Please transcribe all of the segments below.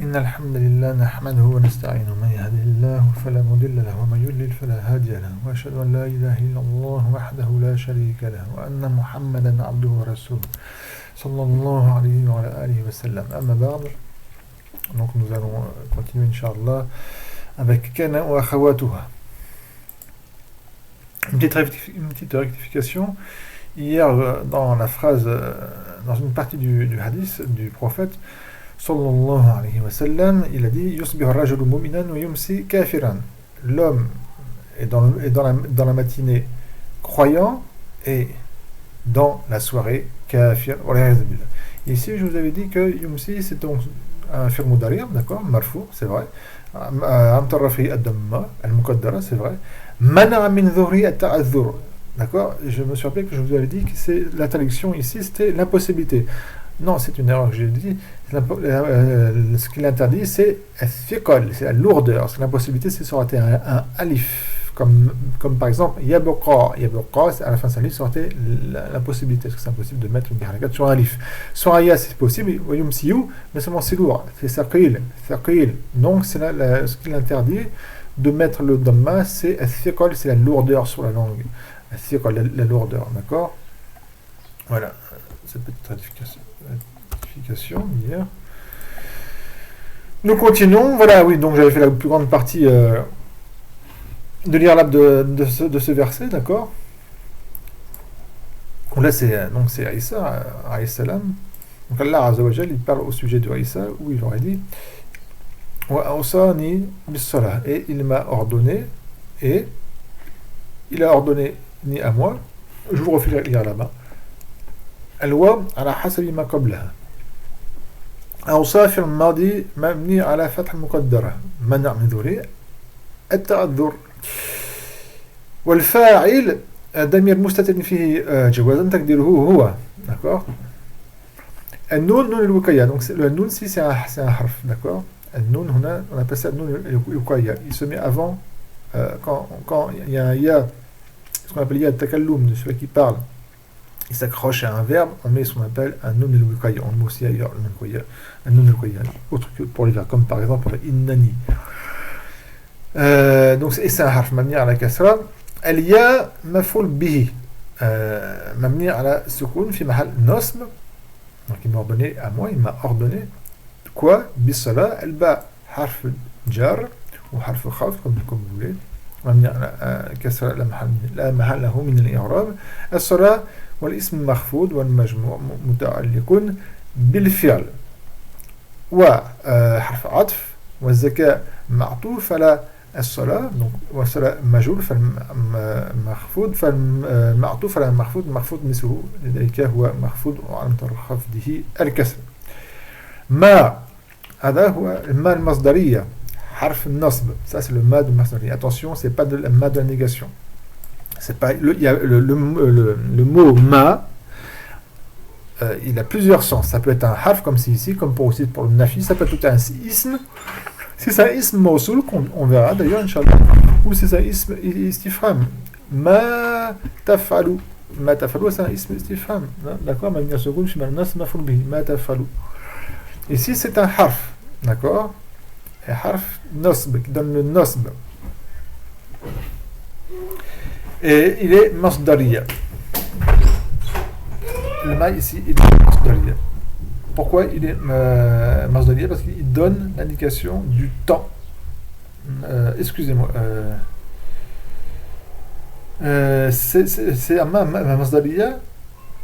إن الحمد لله نحمده ونستعينه من يهده الله فلا مضل له ومن يضلل فلا هادي له وأشهد أن لا إله إلا الله وحده لا شريك له وأن محمدا عبده ورسوله صلى الله عليه وعلى آله وسلم. أما بعد, donc nous allons continuer Inch'Allah avec Kana wa Akhawatuha. Une petite rectification. Hier, dans la phrase, dans une partie du hadith du prophète sallallahu alayhi wa sallam, il a dit Yusbihu rajulu mu'minan wa yumsi kafiran. L'homme est dans la matinée croyant et dans la soirée kafir. Ici, je vous avais dit que yumsi c'est donc un fi'l mudari', d'accord, marfou, c'est vrai. Amtarrafi ad-damma, al-muqaddara, c'est vrai. Mana min dhuhri at-ta'adhur. D'accord. Je me suis rappelé que je vous avais dit que c'est l'interdiction ici, c'était l'impossibilité. Non, c'est une erreur que j'ai dit. Ce qu'il interdit, c'est thiqal, c'est la lourdeur. Parce que l'impossibilité, c'est ça aurait été un alif. Comme par exemple, yabqa, à la fin de sa livre, ça aurait été l'impossibilité. Parce que c'est impossible de mettre une harakat sur un alif. Sur aya, c'est possible, mais seulement c'est lourd. C'est thaqil. Donc, c'est ce qu'il interdit de mettre le dhamma, c'est thiqal, c'est la lourdeur sur la langue. La lourdeur, d'accord. Voilà, cette petite rectification hier. Nous continuons, voilà, oui, donc j'avais fait la plus grande partie de l'irlab de ce verset, d'accord. Là, c'est Aïssa, alayhi salam. Donc Allah Azza wa Jal, il parle au sujet de Aïssa, où il aurait dit Wa awsani bis-salah, et il m'a ordonné, et il a ordonné ni à moi, je vous refais lire là-bas. الواو على حسب ما قبلها. أوصى في الماضي مبني على فتح المقدرة منع من ذري التعذر. والفاعل ضمير مستتر فيه جوازا تقديره هو. D'accord. النون نون الوقاية. Donc le noun si c'est un harf, d'accord. النون هنا on appelle ça noun الوقاية. Il se met avant quand il y a un ya, ce qu'on appelle takallum, de celui qui parle, il s'accroche à un verbe, on met ce qu'on appelle un nun al-wiqaya. On met aussi ailleurs un nun al-wiqaya, autre que pour les verbes, comme par exemple innani. Donc c'est un harf mabni ala kasra. Al-ya maf'ul bihi mabni ala sukun fi mahal nasb. Donc il m'a ordonné à moi, il m'a ordonné quoi? Bis-salah, al-ba harf jar ou harf khaf, comme vous voulez. مبني على كسر لا محل له من الإعراب. الصلاة والاسم مخفوض والمجموع متعلق بالفعل وحرف عطف والزكاة معطوف على الصلاة والصلاة مجهول فالمخفوض فالمعطوف على المخفوض مثله لذلك هو مخفوض وعلامة خفضه الكسر. ما هذا هو الماء المصدرية harf nasb, ça c'est le ma de masnari. Attention, c'est pas de la ma de la négation. C'est pas il y a le mot ma, il a plusieurs sens. Ça peut être un harf comme c'est ici, comme pour le nafi. Ça peut être un ism. Si c'est un ism mawsoul, on verra d'ailleurs inchallah, ou si c'est un ism istifham. Ma tafalu, c'est un ism istifham. D'accord, ma bien seconde, je suis mal nas maful bihi. Ma tafalu. Ici c'est un harf, d'accord. Et harf nasb qui donne le nasb. Et il est masdariya. Le ma ici il est masdariya. Pourquoi il est masdariya? Parce qu'il donne l'indication du temps. Excusez-moi. C'est un masdariya.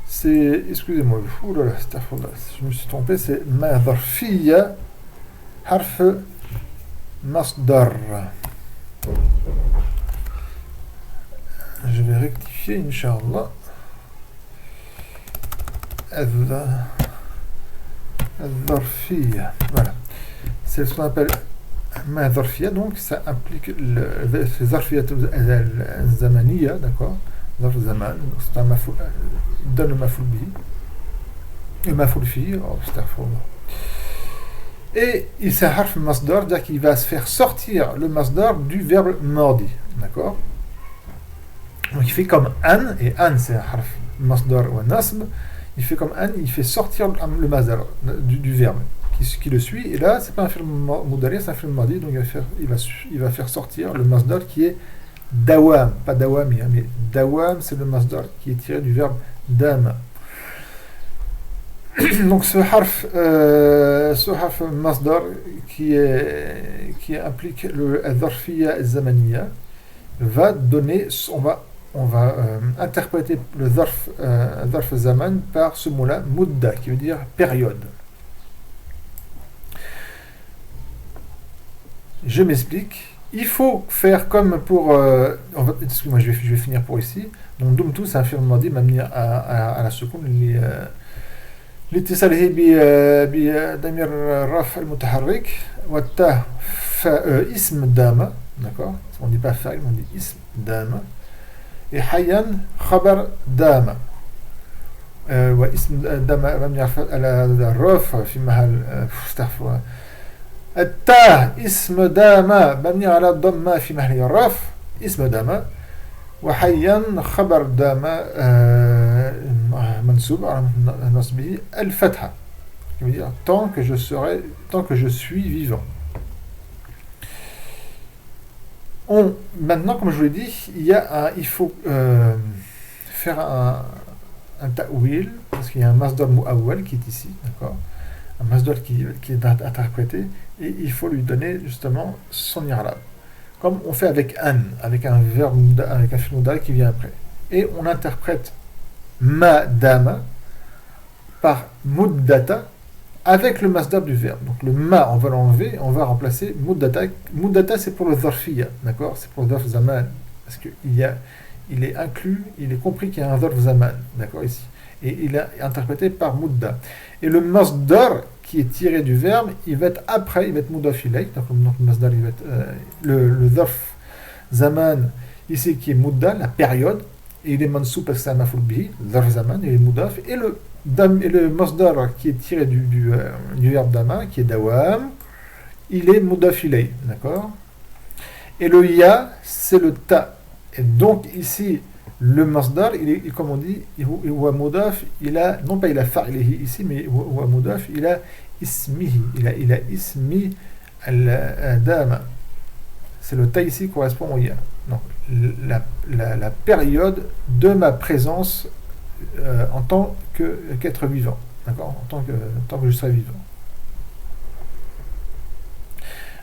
C'est, excusez-moi. Oulala, je me suis trompé. C'est ma dharfiya harf masdar. Je vais rectifier, Inch'Allah. Al-Dharfiyya. Voilà. C'est ce qu'on appelle ma-Dharfiyya, donc ça implique le Dharfiyya al-Zamaniya, d'accord. Dharf zaman, c'est un mafoul, donne le mafoul bi, le mafoul fi, et il s'est harf masdar, c'est-à-dire qu'il va se faire sortir le masdar du verbe mardi, d'accord. Donc il fait comme an, et an c'est un harf masdar ou nasb, il fait comme an, il fait sortir le masdar du verbe, qui le suit. Et là, c'est pas un film Moudari, c'est un film Madi. Donc il va faire sortir le masdar qui est dawam. Pas dawami, hein, mais dawam, c'est le masdar qui est tiré du verbe dama. Donc ce harf masdar qui implique le dharfiya zamaniya va donner, on va interpréter le dharf zaman par ce mot-là, mudda, qui veut dire période. Je m'explique. Il faut faire comme pour... excusez-moi, je vais finir pour ici. Donc dumtu, c'est un film madi mabni à la seconde. لاتصاله بضمير الرفع المتحرك والتاء اسم دامة d'accord on dit pas فاعل on dit اسم دامة et حيا خبر دامة واسم دامة مبني على الرفع في محل استغفر التاء اسم دامة مبني على الضمة في محل الرفع اسم دامة وحيا خبر دامة منصوب على نصبه الفتحة qui veut dire tant que je suis vivant. Maintenant, comme je vous l'ai dit, il faut faire un ta'wil, parce qu'il y a un masdar mu'awwal qui est ici, d'accord, un masdar qui est interprété, et il faut lui donner justement son i'rab, comme on fait avec un verbe, avec un fi'l mudari qui vient après. Et on interprète ma dama par muddata avec le masdar du verbe. Donc le ma, on va l'enlever, on va remplacer muddata. Muddata, c'est pour le dharfiya, d'accord, c'est pour le dharf zaman, parce qu'il est inclus, il est compris qu'il y a un dharf zaman, d'accord, ici, et il est interprété par mudda. Et le masdar qui est tiré du verbe, il va être après, il va être mudaf ilayh, donc le masdar, il va être le dharf zaman ici qui est mudda, la période, et il est mansou parce que c'est un maf'ul bihi, le dharf zaman, il est mudaf, et le masdar qui est tiré du verbe dama, qui est dawam, il est mudaf ilayh, d'accord. Et le ya, c'est le ta. Et donc ici, le masdar, comme on dit, il est mudaf, non pas il a fa'ilihi ici, mais il est mudaf, il a ismihi, il a ismi al-dama. C'est le ta ici qui correspond au ya. Donc la période de ma présence en tant qu'être vivant, d'accord, en tant que je serai vivant.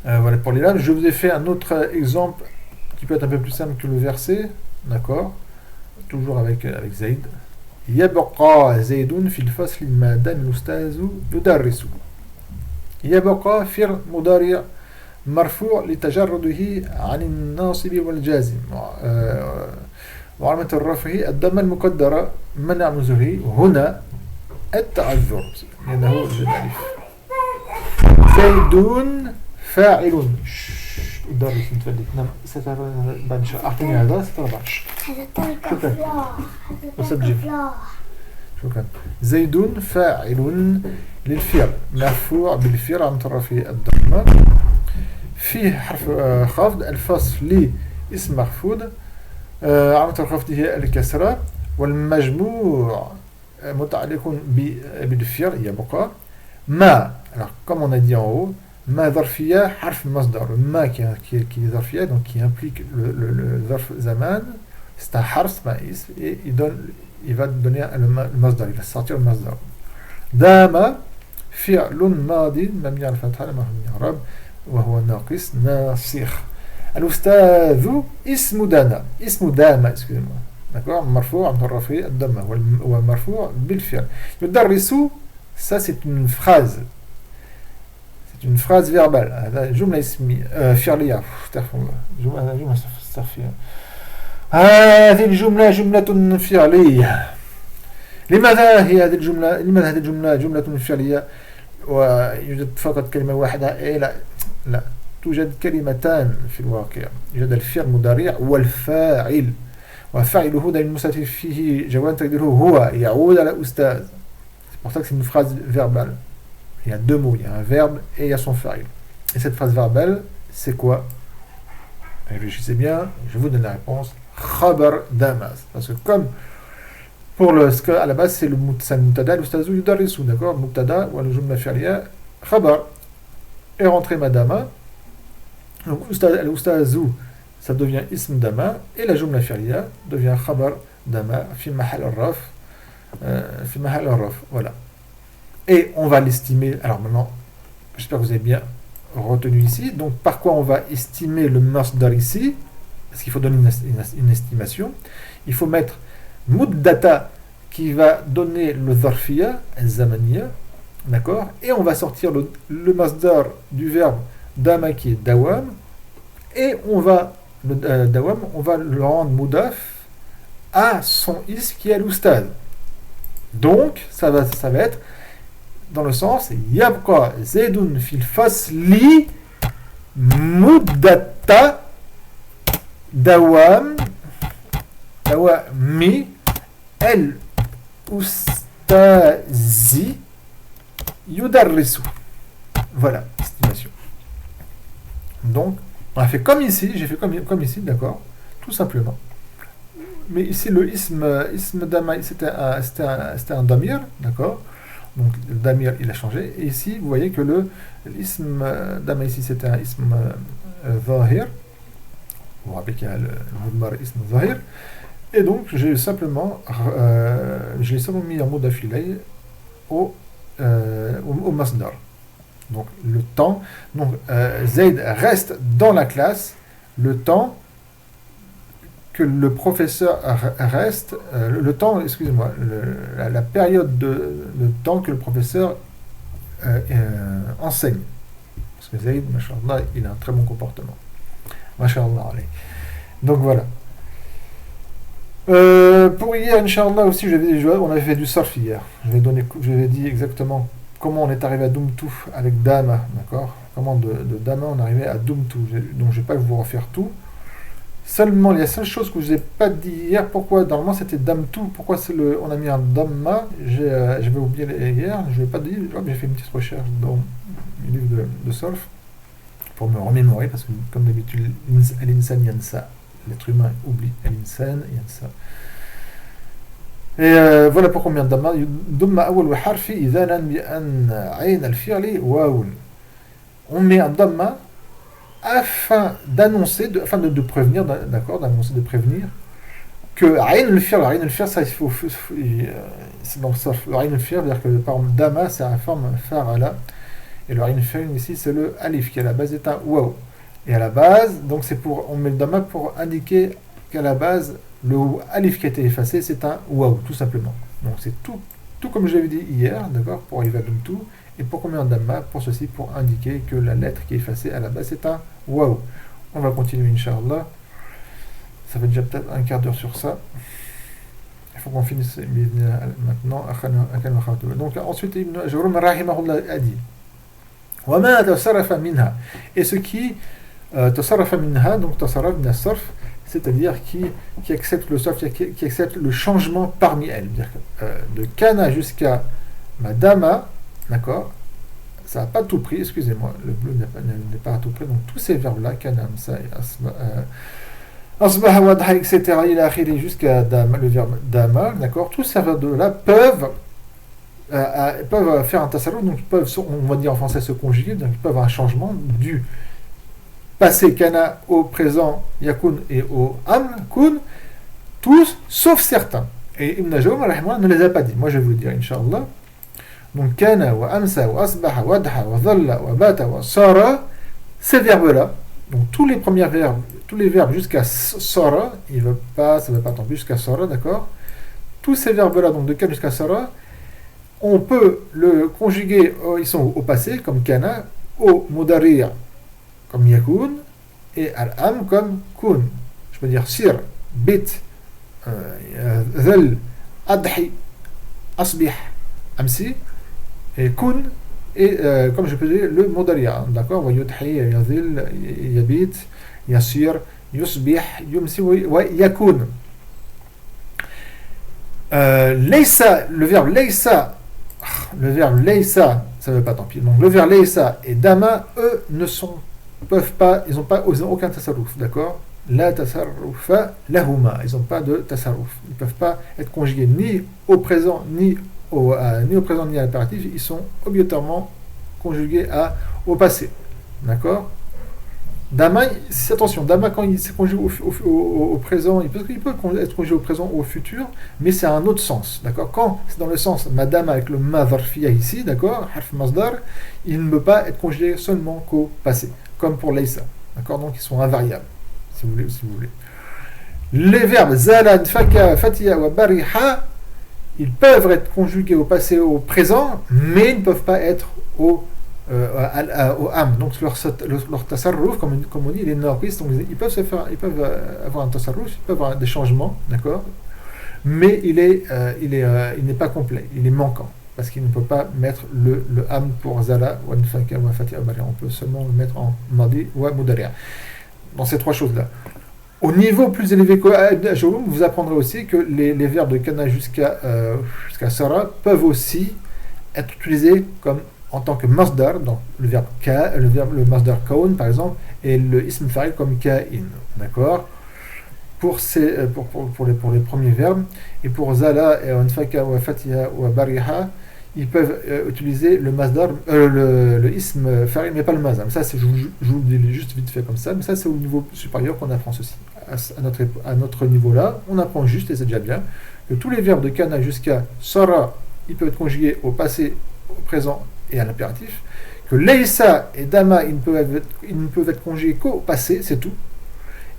Voilà pour les lames. Je vous ai fait un autre exemple qui peut être un peu plus simple que le verset, d'accord, toujours avec Zayd. يبقى زيد في الفصل ما دام الأستاذ يدرس. يبقى فعل مضارع مرفوع لتجرده عن الناصب والجازم وعلامة رفعه الضمة المقدرة منع نزوله هنا التعذر لأنه بالألف. زيد فاعل يدرس متفلت نعم ستربنش أعطيني هذا ستربنش وسجل شكرا. زيد فاعل للفعل مرفوع بالفعل عن طرفه الضمة فيه حرف خفض الفصل اسم مخفوض علامة خفضه الكسرة والمجموع متعلق بالفعل يبقى ما. Alors comme on a dit en haut, ma ظرفية حرف مصدر, ma qui est ظرفية, donc qui implique le ظرف zaman, c'est un harf, c'est un ism, et il va donner le masdar, il va sortir le masdar. دام فعل ماضي مبني على الفتحة لما هو الإعراب وهو ناقص ناسخ. الأستاذ اسم دانا, اسم داما, excusez-moi, d'accord, مرفوع عن طرفه الضمة ومرفوع بالفعل. يدرس, ça c'est une phrase, c'est une phrase verbale. هذا جملة اسمية فعلية, استغفر الله, جملة استغفر. هذه الجملة جملة فعلية. لماذا هذه الجملة جملة فعلية ويوجد فقط كلمة واحدة؟ إيه لا توجد كلمتان في الواقع. يوجد الفعل المضارع والفاعل, وفاعله دائما المستتر فيه جواب تقديره هو يعود على الأستاذ. C'est pour ça que c'est une phrase verbale. Il y a deux mots, il y a un verbe et il y a son fa'il. Et cette phrase verbale, c'est quoi? Réfléchissez bien, je vous donne la réponse. Khabar damas. Parce que comme pour ce qu'à la base c'est le mutada, l'ustazu yudarrisu, d'accord, mutada ou le jumla fi'liya Khabar est rentré madama. Donc, al-ustazu, ça devient ism dama. Et la jumla fi'liya devient khabar dama. Fi mahal al-raf. Fi mahal al-raf. Voilà. Et on va l'estimer. Alors maintenant, j'espère que vous avez bien retenu ici. Donc, par quoi on va estimer le masdar ici? Parce qu'il faut donner une estimation. Il faut mettre muddata qui va donner le dharfiya, al-zamaniya. D'accord? Et on va sortir le masdar du verbe dama qui est dawam. Et on va, dawam, on va le rendre mudaf à son ism qui est al-ustad. Donc, ça va être dans le sens yabqa zaydun fil fasli muddata dawami al ustazi yudarrisu. Voilà, estimation. Donc, on a fait comme ici, j'ai fait comme ici, d'accord, tout simplement. Mais ici, le ism dama, c'était un damir, d'accord. Donc, le damir, il a changé. Et ici, vous voyez que l'ism dama, ici, c'était un ism zahir. Vous vous rappelez qu'il y a le mudmar ism zahir. Et donc, j'ai simplement mis en mode affilé au masdar. Donc, le temps. Donc, Zayd reste dans la classe le temps que le professeur reste, le temps, excusez-moi, la période de temps que le professeur enseigne. Parce que Zayd, mashallah, il a un très bon comportement. Mashallah. Donc voilà. Pour hier, Inch'Allah aussi, on avait fait du surf hier. Je vais dire exactement comment on est arrivé à Dumtu avec Dama, d'accord? Comment de Dama on est arrivé à Dumtu. Donc je ne vais pas vous refaire tout. Seulement, la seule chose que je vous ai pas dit hier, pourquoi normalement c'était Damtu, pourquoi on a mis un Damma, j'avais oublié hier, je ne vais pas dire, j'ai fait une petite recherche dans mes livres de surf pour me remémorer, parce que comme d'habitude, l'insan yansa, l'être humain oublie, l'insan yansa. Et voilà pourquoi on met un Damma. Dumma awal wa harfi idhanan bi an ayn al-fi'li waoun. On met un Damma afin d'annoncer, afin de prévenir, d'accord, d'annoncer, de prévenir que Ayn al-Fi'r, ça il faut c'est dans le surf. Le Ayn al-Fi'r veut dire que par exemple Dama c'est la forme Fa'ala et le Ayn al-Fi'r ici c'est le Alif qui à la base est un Waw. Et à la base, donc on met le Dama pour indiquer qu'à la base le Alif qui a été effacé c'est un Waw tout simplement. Donc c'est tout comme je l'avais dit hier, d'accord, pour arriver à Dumtu. Et pourquoi on met un Damma? Pour ceci, pour indiquer que la lettre qui est effacée à la base c'est un Waw. On va continuer, Inch'Allah. Ça fait déjà peut-être un quart d'heure sur ça. Il faut qu'on finisse maintenant. Donc ensuite, Ibn Jawrum rahimahullah a dit wa ma tasarrafa minha. Et ce qui tasarrafa minha, donc tasarraf min as-sarf, c'est-à-dire qui accepte le sarf, qui accepte le changement parmi elles. De kana jusqu'à madama. D'accord? Ça n'a pas tout pris, excusez-moi, le bleu n'est pas à tout pris, donc tous ces verbes-là, kanam, sa, asbaha, wadha, etc., il a arrivé jusqu'à dama, le verbe dama, d'accord? Tous ces verbes-là peuvent faire un tasarruf, donc on va dire en français se conjuguer, donc ils peuvent avoir un changement du passé kana au présent yakun et au am, kun, tous, sauf certains. Et Ibn Jawm ne les a pas dit. Moi je vais vous le dire, Inch'Allah. Donc, kana, wa amsa, wa asbaha, wa dha, wa dhalla, wa bata, wa sara, ces verbes-là, donc tous les verbes jusqu'à sara, ça ne va pas tant plus jusqu'à sara, d'accord? Tous ces verbes-là, donc de kana jusqu'à sara, on peut le conjuguer, ils sont au passé, comme kana, au mudari' comme yakun, et al-am comme kun. Je peux dire sir, bit, dhal, adhi, asbih, amsi, et kun, et comme je peux dire, le modari'a, d'accord? Yudhi, yadhil, yabit, yasir, yusbih, yumsi, wa yakun. Laysa, le verbe laysa, ça ne veut pas tant pis. Donc le verbe laysa et dama, eux, peuvent pas, ils n'ont aucun tasarruf, d'accord? La tasarrufa lahuma, ils n'ont pas de tasarruf. Ils ne peuvent pas être conjugués ni au présent, ni au présent ni à l'impératif, ils sont obligatoirement conjugué au passé. D'accord? Dama, attention, Dama, quand il s'est conjugué au présent, il peut être conjugué au présent ou au futur, mais c'est un autre sens. D'accord? Quand c'est dans le sens Madame avec le ma zarfiya ici, d'accord? Harf masdar, il ne peut pas être conjugué seulement qu'au passé, comme pour Laysa. D'accord? Donc ils sont invariables, si vous voulez. Les verbes Zala, Nfaka, Fatiha ou Bariha, ils peuvent être conjugués au passé ou au présent, mais ils ne peuvent pas être au am. Donc leur tasarruf, comme on dit, les naqis, donc ils peuvent avoir un tasarruf, ils peuvent avoir des changements, d'accord, mais il n'est pas complet, il est manquant, parce qu'il ne peut pas mettre le am pour Zala, wa Nfaka, wa Fatiha, wa Bariha. On peut seulement le mettre en Madi ou Mudari'a. Dans ces trois choses-là. Au niveau plus élevé que vous apprendrez aussi que les verbes de kana jusqu'à sara peuvent aussi être utilisés comme en tant que masdar, donc le verbe ka, le masdar kaun par exemple, et le ism fa'il comme ka'in, d'accord, pour les premiers verbes. Et pour zala et anfaka wa fatiha wa bariha, ils peuvent utiliser le masdar, le ism fa'il, mais pas le masdar. Ça, je vous le dis juste vite fait comme ça, mais ça c'est au niveau supérieur qu'on apprend ceci. À notre niveau-là, on apprend juste, et c'est déjà bien, que tous les verbes de kana jusqu'à sara, ils peuvent être conjugués au passé, au présent et à l'impératif, que leisa et dama, ils ne peuvent être conjugués qu'au passé, c'est tout,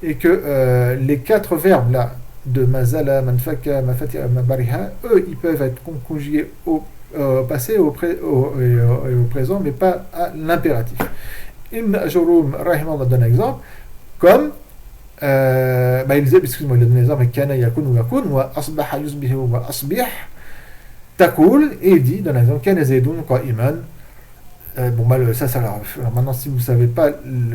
et que les quatre verbes là, de mazala, manfaka, mafatiha, mabariha, eux, ils peuvent être conjugués au passé et au présent, mais pas à l'impératif. Ibn Ajurum, rahimallah, donne un exemple, comme il disait, excuse-moi, il a donné l'exemple, kana yakun wa yakun, wa asbaha yusbihu wa asbih, takul, et il dit, dans l'exemple, kana zaydun qa'iman. Ça alors maintenant, si vous ne savez pas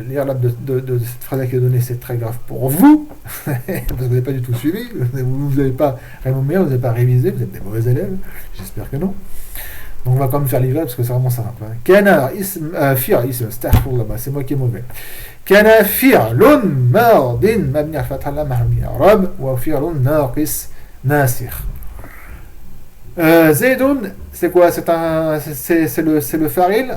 l'irlab de cette phrase qui est donnée, c'est très grave pour vous, parce que vous n'avez pas du tout suivi, vous n'avez pas rémomé, vous n'avez pas révisé, vous êtes des mauvais élèves, j'espère que non. Donc on va quand même faire l'irlab parce que c'est vraiment simple. Kana fi'l ism, astaghfirullah, c'est moi qui est mauvais. كان فعل ماض مبني على الفتح لا محل من الإعراب وفعل ناقص ناسخ. زيد c'est quoi? C'est le fa'il.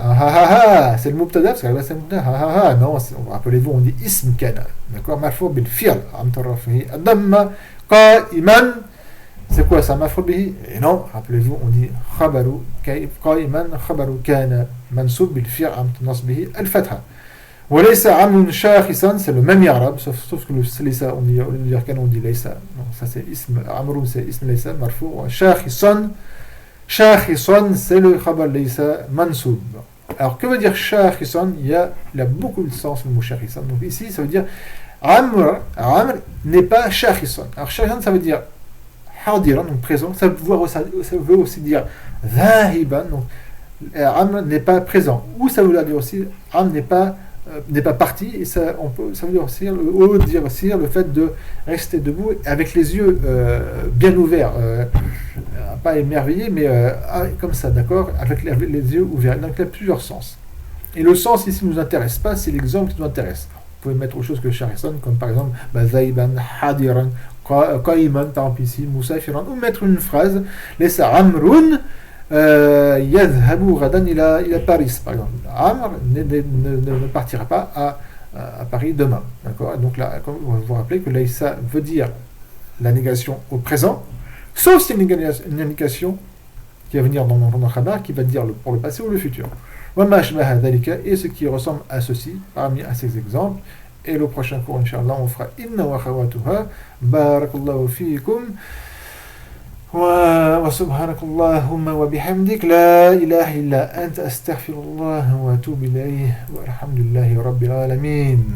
C'est le mubtada parce que là c'est le mubtada. Non, rappelez-vous, on dit ism kana, d'accord, marfou bil fi'l am tarfihi adamma qa'iman. C'est quoi ça, marfou bihi? Et non, rappelez-vous, on dit khabaru qa'iman khabaru kana mansub bil fi'l am nasbihi al fatha. Walaysa amrun shakhisan, c'est le même i'rab, sauf que le laysa, on dit on dit laysa. Non, ça c'est ism amrun, c'est ism laysa marfou. Shakhisan, c'est le khabar laysa mansub. Alors que veut dire shakhisan? Il y a beaucoup de sens le mot shakhisan. Donc ici ça veut dire amr n'est pas shakhisan. Alors shakhisan ça veut dire hadiran, donc présent. Ça veut aussi dire dhahiban, donc amr n'est pas présent. Ou ça veut dire aussi amr n'est pas parti, et ça veut dire aussi le fait de rester debout avec les yeux bien ouverts, pas émerveillés, mais comme ça, d'accord, avec les yeux ouverts. Donc il y a plusieurs sens. Et le sens ici ne nous intéresse pas, c'est l'exemple qui nous intéresse. Vous pouvez mettre autre chose que sharisan, comme par exemple zaiban, hadiran, qa'iman, par exemple ici, musafiran, ou mettre une phrase, laysa amrun yadhhabu ghadan ila Paris, par exemple. Amr ne partira pas à Paris demain. D'accord? Donc là, vous vous rappelez que laysa veut dire la négation au présent, sauf si c'est une négation qui va venir dans le khabar, qui va dire pour le passé ou le futur. Et ce qui ressemble à ceci, parmi ces exemples. Et le prochain cours, Inch'Allah, on fera inna wa khawatuha. Barakallahu fiikum. وسبحانك اللهم وبحمدك لا إله إلا أنت أستغفر الله وأتوب إليه والحمد لله رب العالمين.